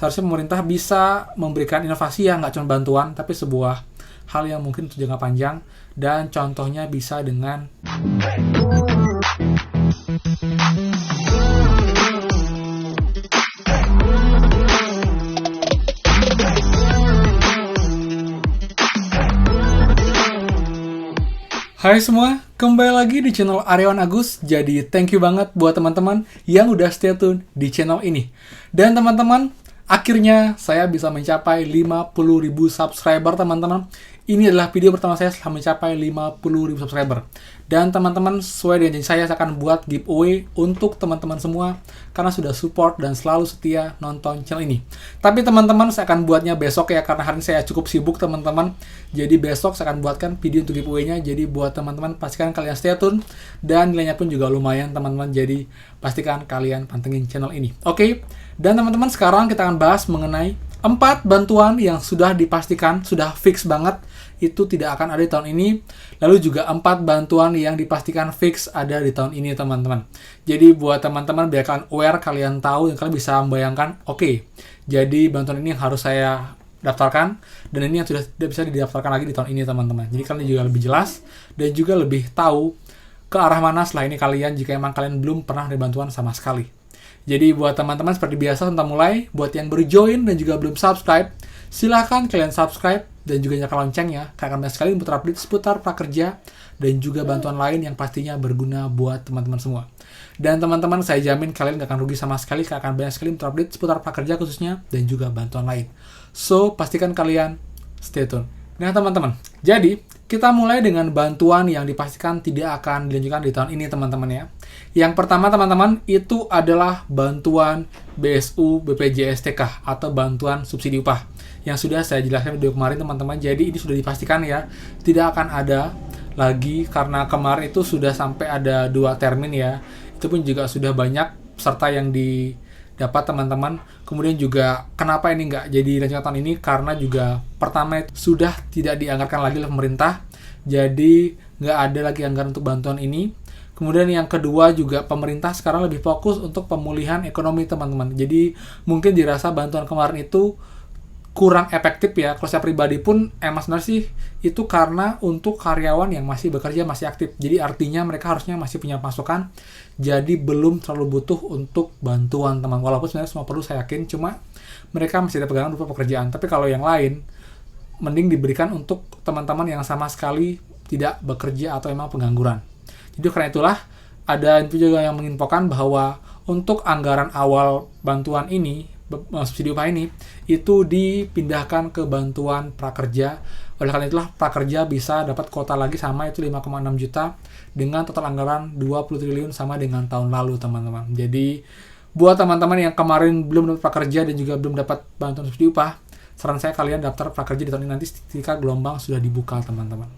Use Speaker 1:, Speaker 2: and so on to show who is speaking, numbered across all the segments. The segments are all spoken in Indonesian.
Speaker 1: seharusnya pemerintah bisa memberikan inovasi yang nggak cuma bantuan, tapi sebuah hal yang mungkin untuk jangka panjang, dan contohnya bisa dengan Hai semua, kembali lagi di channel Aryawan Agus. Jadi thank you banget buat teman-teman yang udah stay tune di channel ini. Dan teman-teman, akhirnya saya bisa mencapai 50.000 subscriber teman-teman. Ini adalah video pertama saya setelah mencapai 50.000 subscriber. Dan teman-teman, sesuai dengan janji saya akan buat giveaway untuk teman-teman semua karena sudah support dan selalu setia nonton channel ini. Tapi teman-teman, saya akan buatnya besok ya, karena hari ini saya cukup sibuk teman-teman. Jadi besok saya akan buatkan video untuk giveaway-nya. Jadi buat teman-teman, pastikan kalian stay tune. Dan nilainya pun juga lumayan teman-teman. Jadi pastikan kalian pantengin channel ini. Oke? Dan teman-teman, sekarang kita akan bahas mengenai 4 bantuan yang sudah dipastikan, sudah fix banget, itu tidak akan ada di tahun ini. Lalu juga 4 bantuan yang dipastikan fix ada di tahun ini, teman-teman. Jadi buat teman-teman, biar kalian aware, kalian tahu, dan kalian bisa membayangkan, oke, jadi bantuan ini yang harus saya daftarkan, dan ini yang sudah tidak bisa didaftarkan lagi di tahun ini, teman-teman. Jadi kalian juga lebih jelas, dan juga lebih tahu ke arah mana setelah ini kalian, jika emang kalian belum pernah ada bantuan sama sekali. Jadi buat teman-teman, seperti biasa tentang mulai, buat yang baru join dan juga belum subscribe, silahkan kalian subscribe dan juga nyalakan loncengnya, karena banyak sekali input update seputar prakerja dan juga bantuan lain yang pastinya berguna buat teman-teman semua. Dan teman-teman, saya jamin kalian gak akan rugi sama sekali, karena akan banyak sekali input update seputar prakerja khususnya dan juga bantuan lain. So, pastikan kalian stay tune. Nah teman-teman, jadi kita mulai dengan bantuan yang dipastikan tidak akan dilanjutkan di tahun ini, teman-teman ya. Yang pertama teman-teman, itu adalah bantuan BSU BPJS TK atau bantuan subsidi upah yang sudah saya jelaskan di video kemarin, teman-teman. Jadi ini sudah dipastikan ya, tidak akan ada lagi, karena kemarin itu sudah sampai ada 2 termin ya. Itu pun juga sudah banyak peserta yang didapat, teman-teman. Kemudian juga kenapa ini nggak jadi rencana tahun ini, karena juga pertama itu sudah tidak dianggarkan lagi oleh pemerintah, jadi nggak ada lagi anggaran untuk bantuan ini. Kemudian yang kedua juga pemerintah sekarang lebih fokus untuk pemulihan ekonomi, teman-teman. Jadi mungkin dirasa bantuan kemarin itu kurang efektif ya. Kalau saya pribadi pun sebenarnya sih itu karena untuk karyawan yang masih bekerja, masih aktif. Jadi artinya mereka harusnya masih punya pasukan. Jadi belum terlalu butuh untuk bantuan, teman. Walaupun sebenarnya semua perlu, saya yakin, cuma mereka masih ada pegangan berupa pekerjaan. Tapi kalau yang lain, mending diberikan untuk teman-teman yang sama sekali tidak bekerja atau emang pengangguran. Jadi karena itulah ada info juga yang menginfokan bahwa untuk anggaran awal bantuan ini, subsidi upah ini, itu dipindahkan ke bantuan prakerja. Oleh karena itulah prakerja bisa dapat kuota lagi sama, itu 5,6 juta dengan total anggaran 20 triliun sama dengan tahun lalu, teman-teman. Jadi buat teman-teman yang kemarin belum dapat prakerja dan juga belum dapat bantuan subsidi upah, saran saya kalian daftar prakerja di tahun ini nanti ketika gelombang sudah dibuka, teman-teman.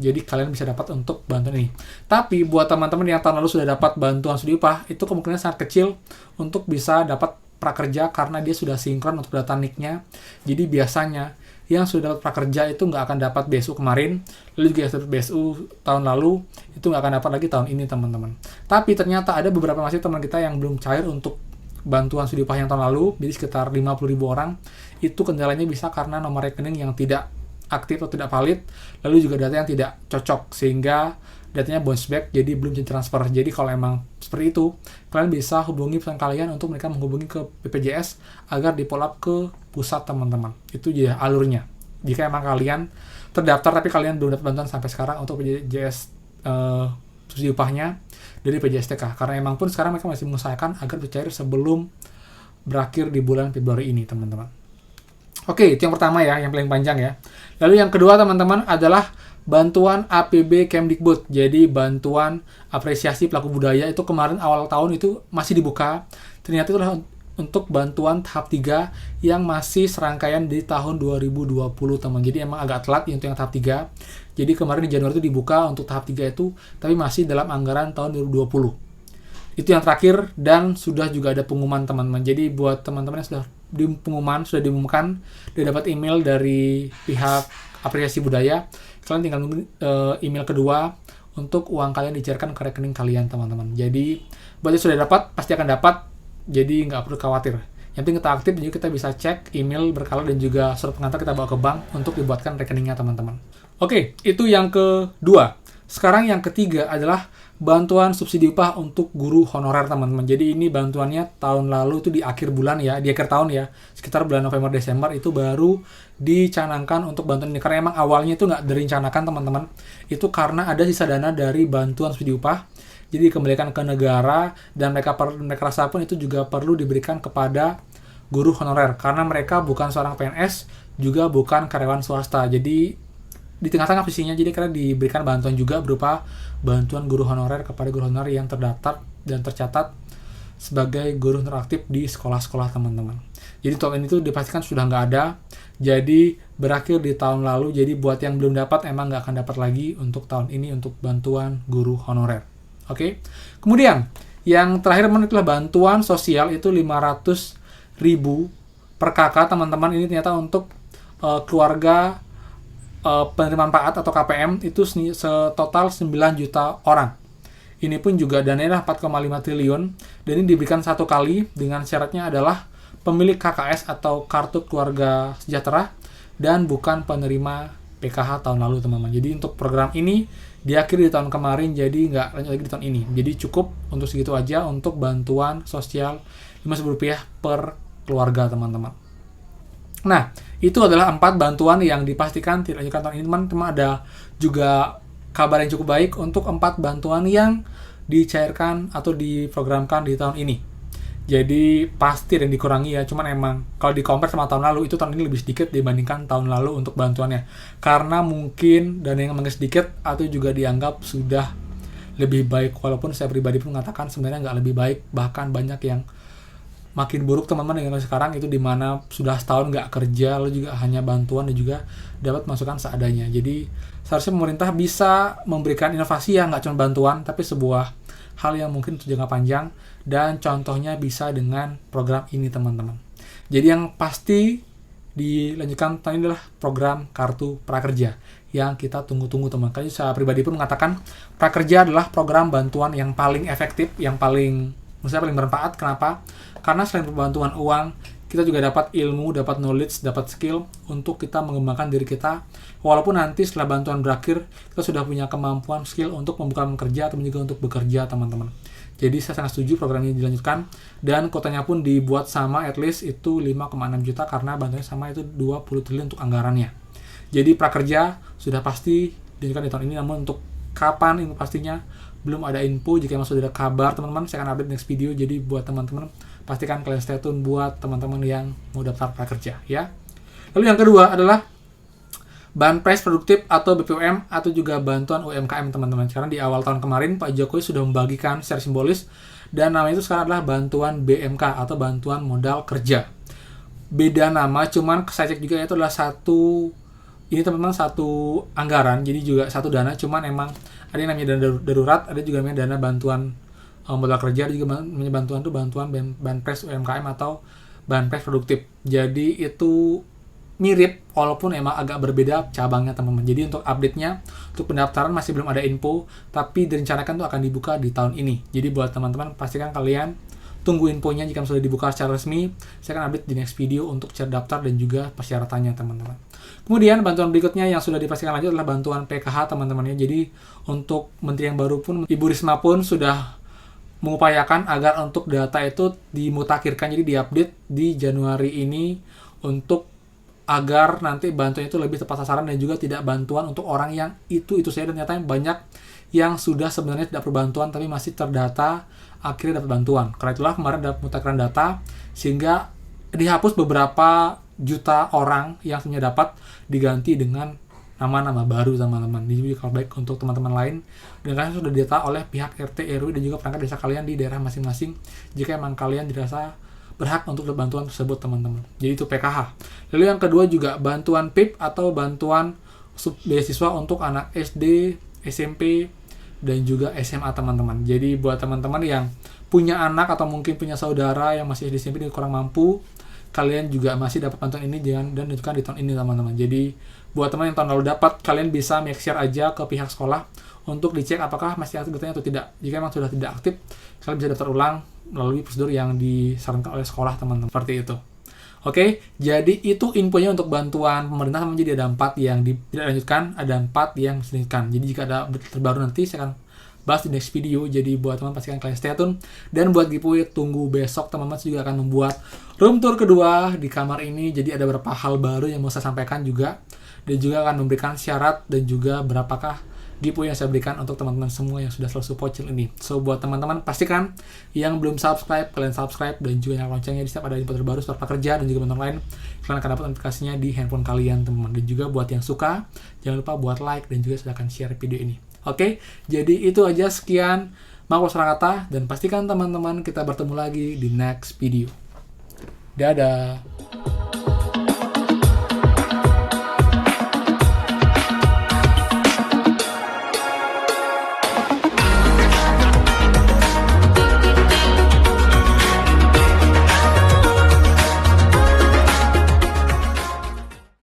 Speaker 1: Jadi kalian bisa dapat untuk bantuan ini. Tapi buat teman-teman yang tahun lalu sudah dapat bantuan subsidi upah, itu kemungkinan sangat kecil untuk bisa dapat prakerja karena dia sudah sinkron untuk data NIK-nya. Jadi biasanya yang sudah dapat prakerja itu nggak akan dapat BSU kemarin, lalu juga yang dapat BSU tahun lalu itu nggak akan dapat lagi tahun ini, teman-teman. Tapi ternyata ada beberapa masih teman kita yang belum cair untuk bantuan subsidi upah yang tahun lalu, jadi sekitar 50.000 orang. Itu kendalanya bisa karena nomor rekening yang tidak aktif atau tidak valid, lalu juga data yang tidak cocok, sehingga datanya bounce back, jadi belum jadi transfer. Jadi kalau emang seperti itu, kalian bisa hubungi perusahaan kalian untuk mereka menghubungi ke BPJS agar di-follow up ke pusat, teman-teman. Itu jadi alurnya. Jika emang kalian terdaftar tapi kalian belum dapat bantuan sampai sekarang untuk BPJS subsidi upahnya dari BPJS TK, karena emang pun sekarang mereka masih mengusahakan agar cair sebelum berakhir di bulan Februari ini, teman-teman. Oke, itu yang pertama ya, yang paling panjang ya. Lalu yang kedua, teman-teman, adalah bantuan APB Kemdikbud. Jadi bantuan apresiasi pelaku budaya itu kemarin awal tahun itu masih dibuka. Ternyata itu adalah untuk bantuan tahap 3 yang masih serangkaian di tahun 2020, teman. Jadi emang agak telat untuk yang tahap 3. Jadi kemarin di Januari itu dibuka untuk tahap 3 itu, tapi masih dalam anggaran tahun 2020. Itu yang terakhir, dan sudah juga ada pengumuman, teman-teman. Jadi buat teman-teman yang sudah diumumkan, dia dapat email dari pihak apresiasi budaya, kalian tinggal nunggu email kedua untuk uang kalian dicairkan ke rekening kalian, teman-teman. Jadi buat yang sudah dapat, pasti akan dapat, jadi nggak perlu khawatir. Yang penting kita aktif, jadi kita bisa cek email berkala dan juga surat pengantar kita bawa ke bank untuk dibuatkan rekeningnya teman-teman. Oke, itu yang kedua. Sekarang yang ketiga adalah bantuan subsidi upah untuk guru honorer teman-teman. Jadi ini bantuannya tahun lalu itu di akhir bulan ya, di akhir tahun ya, sekitar bulan November Desember itu baru dicanangkan untuk bantuan ini. Karena emang awalnya itu nggak direncanakan teman-teman. Itu karena ada sisa dana dari bantuan subsidi upah. Jadi dikembalikan ke negara dan mereka rasa pun itu juga perlu diberikan kepada guru honorer karena mereka bukan seorang PNS, juga bukan karyawan swasta. Jadi di tengah-tengah posisinya, jadi karena diberikan bantuan juga berupa bantuan guru honorer kepada guru honorer yang terdaftar dan tercatat sebagai guru interaktif di sekolah-sekolah teman-teman. Jadi tahun ini tuh dipastikan sudah nggak ada, jadi berakhir di tahun lalu. Jadi buat yang belum dapat emang nggak akan dapat lagi untuk tahun ini untuk bantuan guru honorer. Oke. Kemudian yang terakhir adalah bantuan sosial itu 500.000 per kakak teman-teman. Ini ternyata untuk keluarga penerima manfaat atau KPM itu setotal 9 juta orang. Ini pun juga dananya 4,5 triliun dan ini diberikan satu kali dengan syaratnya adalah pemilik KKS atau kartu keluarga sejahtera dan bukan penerima PKH tahun lalu teman-teman. Jadi untuk program ini diakhiri di tahun kemarin, jadi nggak lanjut lagi di tahun ini. Jadi cukup untuk segitu aja untuk bantuan sosial Rp50.000 per keluarga teman-teman. Nah, itu adalah 4 bantuan yang dipastikan tidak dilanjutkan tahun ini teman-teman. Ada juga kabar yang cukup baik untuk 4 bantuan yang dicairkan atau diprogramkan di tahun ini. Jadi pasti dan dikurangi ya, cuman emang kalau di-compare sama tahun lalu, itu tahun ini lebih sedikit dibandingkan tahun lalu untuk bantuannya. Karena mungkin dana yang memang sedikit atau juga dianggap sudah lebih baik, walaupun saya pribadi pun mengatakan sebenarnya nggak lebih baik, bahkan banyak yang makin buruk teman-teman dengan sekarang itu dimana sudah setahun nggak kerja, lalu juga hanya bantuan dan juga dapat masukan seadanya. Jadi seharusnya pemerintah bisa memberikan inovasi yang nggak cuma bantuan, tapi sebuah hal yang mungkin untuk jangka panjang, dan contohnya bisa dengan program ini teman-teman. Jadi yang pasti dilanjutkan tahun ini adalah program Kartu Prakerja yang kita tunggu-tunggu teman. Karena saya pribadi pun mengatakan Prakerja adalah program bantuan yang paling efektif, yang paling bermanfaat. Kenapa? Karena selain bantuan uang, kita juga dapat ilmu, dapat knowledge, dapat skill untuk kita mengembangkan diri kita. Walaupun nanti setelah bantuan berakhir, kita sudah punya kemampuan, skill untuk membuka kerja atau juga untuk bekerja, teman-teman. Jadi saya sangat setuju program ini dilanjutkan, dan kotanya pun dibuat sama, at least itu 5,6 juta karena bantuannya sama, itu 20 triliun untuk anggarannya. Jadi prakerja sudah pasti dilanjutkan di tahun ini, namun untuk kapan ini pastinya belum ada info. Jika memang sudah ada kabar teman-teman, saya akan update next video. Jadi buat teman-teman, pastikan kalian stay tune buat teman-teman yang mau daftar prakerja ya. Lalu yang kedua adalah Banpres Produktif atau BPUM atau juga bantuan UMKM teman-teman. Karena di awal tahun kemarin Pak Jokowi sudah membagikan secara simbolis, dan namanya itu sekarang adalah bantuan BMK atau bantuan modal kerja. Beda nama, cuman saya cek juga itu adalah ini teman-teman satu anggaran, jadi juga satu dana, cuman emang ada yang namanya dana darurat, ada juga namanya dana bantuan modal kerja, ada juga namanya bantuan Banpres UMKM atau Banpres Produktif. Jadi itu mirip, walaupun emang agak berbeda cabangnya teman-teman. Jadi untuk update-nya, untuk pendaftaran masih belum ada info, tapi direncanakan itu akan dibuka di tahun ini. Jadi buat teman-teman, pastikan kalian tunggu infonya. Jika sudah dibuka secara resmi, saya akan update di next video untuk cara daftar dan juga persyaratannya teman-teman. Kemudian bantuan berikutnya yang sudah dipastikan lanjut adalah bantuan PKH teman-teman ya. Jadi untuk menteri yang baru pun, Ibu Risma pun sudah mengupayakan agar untuk data itu dimutakhirkan, jadi diupdate di Januari ini, untuk agar nanti bantuan itu lebih tepat sasaran dan juga tidak bantuan untuk orang yang itu saja. Dan ternyata banyak yang sudah sebenarnya tidak perlu bantuan tapi masih terdata akhirnya dapat bantuan. Karena itulah kemarin ada pemutakhiran data sehingga dihapus beberapa juta orang yang sebenarnya dapat, diganti dengan nama-nama baru teman-teman. Ini juga baik untuk teman-teman lain, dan kalian sudah didata oleh pihak RT, RW dan juga perangkat desa kalian di daerah masing-masing jika emang kalian dirasa berhak untuk bantuan tersebut teman-teman. Jadi itu PKH. Lalu yang kedua juga bantuan PIP atau bantuan beasiswa untuk anak SD, SMP, dan juga SMA teman-teman. Jadi buat teman-teman yang punya anak atau mungkin punya saudara yang masih di SMP dan kurang mampu, kalian juga masih dapat nonton ini dan juga di tahun ini teman-teman. Jadi buat teman yang tahun lalu dapat, kalian bisa make share aja ke pihak sekolah untuk dicek apakah masih aktif datanya atau tidak. Jika memang sudah tidak aktif, kalian bisa daftar ulang melalui prosedur yang disarankan oleh sekolah teman-teman. Seperti itu. Oke, jadi itu infonya untuk bantuan pemerintah. Jadi ada 4 yang tidak lanjutkan, ada 4 yang dilanjutkan. Jadi jika ada update terbaru nanti saya akan bahas di next video. Jadi buat teman pastikan kalian stay tune. Dan buat giveaway tunggu besok, teman-teman juga akan membuat room tour kedua di kamar ini. Jadi ada beberapa hal baru yang mau saya sampaikan juga. Dan juga akan memberikan syarat dan juga berapakah giveaway yang saya berikan untuk teman-teman semua yang sudah selalu support channel ini. So buat teman-teman pastikan yang belum subscribe, kalian subscribe dan juga nyalakan loncengnya di setiap ada info terbaru seputar pekerja dan juga bentuk lain. Kalian akan dapat notifikasinya di handphone kalian teman-teman. Dan juga buat yang suka, jangan lupa buat like dan juga silahkan share video ini. Oke, jadi itu aja, sekian. Maaf salah kata, dan pastikan teman-teman kita bertemu lagi di next video. Dadah.